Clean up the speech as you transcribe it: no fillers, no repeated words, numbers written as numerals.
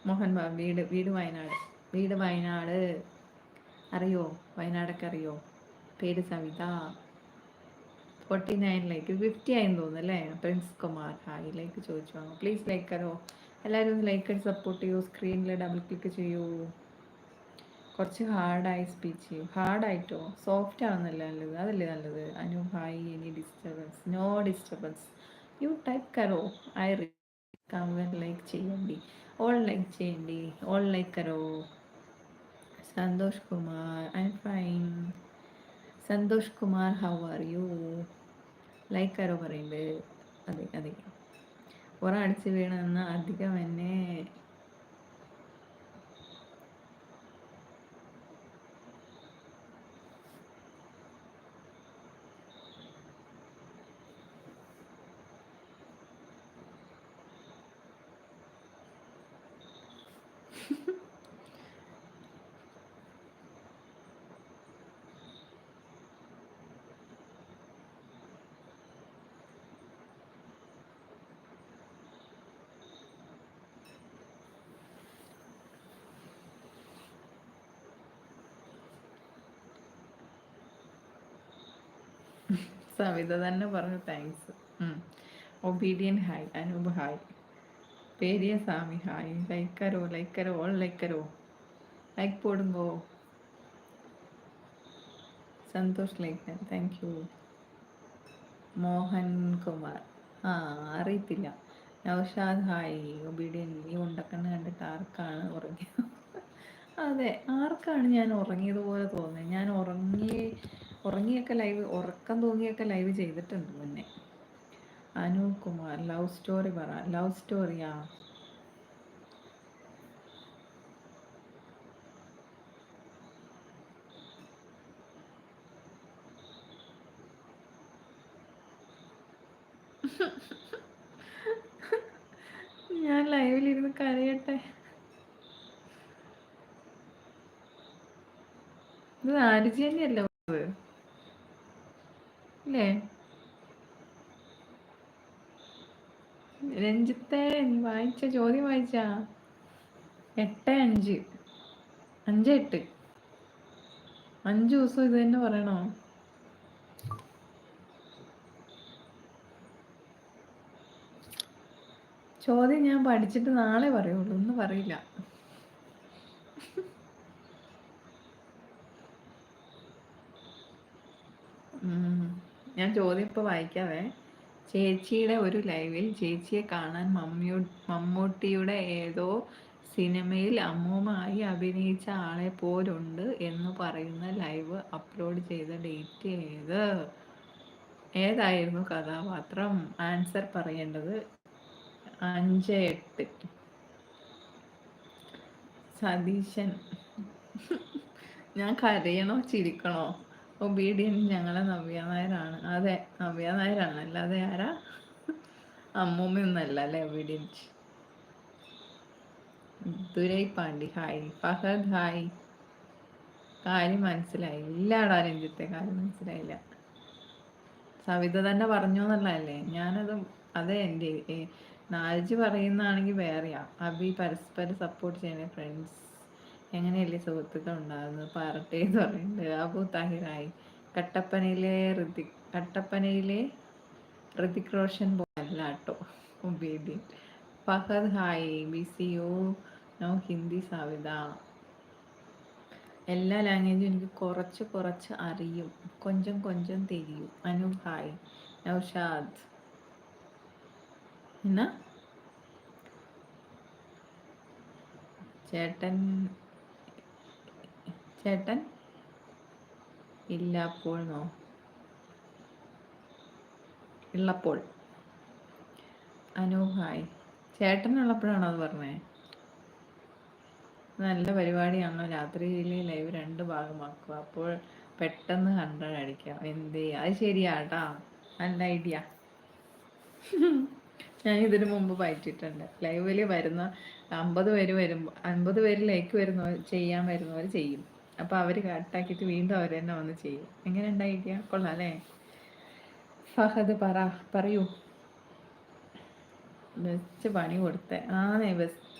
മോഹൻ ബാബു വീട് വീട് വയനാട്. വീട് വയനാട്. അറിയോ? വയനാടൊക്കെ അറിയോ? പേര് സവിത. 49 ലൈക്ക് 50 ആയെന്ന് തോന്നുന്നു അല്ലേ? പ്രിൻസ് കുമാർ ഹായ് ലൈക്ക് ചോദിച്ചു വാങ്ങും. പ്ലീസ് ലൈക്ക് കരോ. എല്ലാവരും ഒന്ന് ലൈക്ക് അടിച്ച് സപ്പോർട്ട് ചെയ്യൂ. സ്ക്രീനിൽ ഡബിൾ ക്ലിക്ക് ചെയ്യൂ. കുറച്ച് ഹാർഡായി സ്പീച്ച് ചെയ്യും. ഹാർഡായിട്ടോ? സോഫ്റ്റ് ആവുന്നല്ല നല്ലത്, അതല്ലേ നല്ലത്. Anu hi. Any disturbance? No disturbance. You type കരോ. ഐ കമൻ ലൈക്ക് ചെയ്യണ്ടി. ഓൾ ലൈക്ക് ചെയ്യണ്ടി. ഓൾ ലൈക്ക് കരോ. Santhosh Kumar I am fine. Santhosh Kumar how are you? Like ആരോ പറയുന്നത്. അതെ അതെ. അടിച്ച് വീണെന്ന് അധികം എന്നെ സവിത തന്നെ പറഞ്ഞു thanks. Obedient hi. Anoop hi. Periya Swami hi. ലൈക്കരോ ലൈക്കരോ ഓൾ ലൈക്കരോ. ലൈക്ക് പോടുങ്കോ. Santhosh like thank you. Mohan Kumar അറിയത്തില്ല. നൗഷാദ് ഹായ്. ഒബീഡിയൻ നീ ഉണ്ടക്കണ്ണ് കണ്ടിട്ട് ആർക്കാണ് ഉറങ്ങിയത്? അതെ, ആർക്കാണ് ഞാൻ ഉറങ്ങിയതുപോലെ തോന്നുന്നത്? ഞാൻ ഉറങ്ങിയൊക്കെ ലൈവ്, ഉറക്കം തൂങ്ങിയൊക്കെ ലൈവ് ചെയ്തിട്ടുണ്ട് മുന്നേ. അനൂപ് കുമാർ ലവ് സ്റ്റോറി പറ. ലവ് സ്റ്റോറിയാ? ഞാൻ ലൈവിലിരുന്ന് കരയട്ടെ? ഇത് ആരിജി തന്നെയല്ലേ അല്ലേ? രഞ്ജിത്തെ നീ വായിച്ച ചോദ്യം വായിച്ചാ? 8-5 5-8 5 ദിവസം ഇത് തന്നെ പറയണോ? ചോദ്യം ഞാൻ പഠിച്ചിട്ട് നാളെ പറയുള്ളൂ, ഒന്നും പറയില്ല. ഞാൻ ചോദ്യം ഇപ്പോൾ വായിക്കാവേ. ചേച്ചിയുടെ ഒരു ലൈവിൽ ചേച്ചിയെ കാണാൻ മമ്മൂട്ടിയുടെ ഏതോ സിനിമയിൽ അമ്മൂമ്മയായി അഭിനയിച്ച ആളെ പോലുണ്ട് എന്ന് പറയുന്ന ലൈവ് അപ്ലോഡ് ചെയ്ത ഡേറ്റ് ഏതായിരുന്നു കഥാപാത്രം? ആൻസർ പറയേണ്ടത് 5-8. സതീശൻ. ഞാൻ കരയണോ ചിരിക്കണോ? ഒബീഡിയൻ ഞങ്ങളെ നവ്യ നായരാണ്. അതെ, നവ്യ നായരാണ്, അല്ലാതെ ആരാ? അമ്മൂമ്മയൊന്നല്ല അല്ലേ obedient. Durai Pandi hi. Fahad hi. കാര്യം മനസ്സിലായി ഇല്ലാടാ രഞ്ജിത്തെ, കാര്യം മനസ്സിലായില്ല. സവിത തന്നെ പറഞ്ഞു എന്നുള്ളതല്ലേ? ഞാനത് അതെ. എൻ്റെ നാലജ് പറയുന്നതാണെങ്കിൽ വേറെയാ. അഭി പരസ്പരം സപ്പോർട്ട് ചെയ്യണേ ഫ്രണ്ട്സ്. എങ്ങനെയല്ലേ സുഹൃത്തുക്കൾ ഉണ്ടാകുന്നത് പാറട്ടെ എന്ന് പറയുന്നുണ്ട്. അബു താഹിറായി. കട്ടപ്പനയിലെ ഋതിക് റോഷൻ പോലല്ല കേട്ടോ baby. Fahad hi. Busy you know Hindi Savita? എല്ലാ ലാംഗ്വേജും എനിക്ക് കുറച്ച് കുറച്ച് അറിയും, കൊഞ്ചം കൊഞ്ചം തിരിയും. അനു ഹായ്. നൗഷാദ് എന്നാ ചേട്ടൻ ചേട്ടൻ ഇല്ല അപ്പോൾ നോ ഉള്ളപ്പോൾ. അനു ഹായ്. ചേട്ടനുള്ളപ്പോഴാണോ അത് പറഞ്ഞേ? നല്ല പരിപാടിയാണല്ലോ. രാത്രിയിലെ ലൈവ് 2 ഭാഗമാക്കുക, അപ്പോൾ പെട്ടെന്ന് 100 അടിക്കാം. എന്ത്? അത് ശരിയാട്ടാ, നല്ല ഐഡിയ. ഞാൻ ഇതിനു മുമ്പ് പറ്റിയിട്ടുണ്ട്. ലൈവില് വരുന്ന 50 പേര് ലൈക്ക് വരുന്നവർ ചെയ്യാൻ വരുന്നവർ ചെയ്യും. അപ്പോൾ അവർ കട്ടാക്കിയിട്ട് വീണ്ടും അവർ തന്നെ വന്ന് ചെയ്യും. എങ്ങനെ ഉണ്ടായിരിക്കുക? കൊള്ളാം അല്ലേ? ഫഹദ് പറയൂ. ബെസ്റ്റ് പണി കൊടുത്തേ. ബെസ്റ്റ്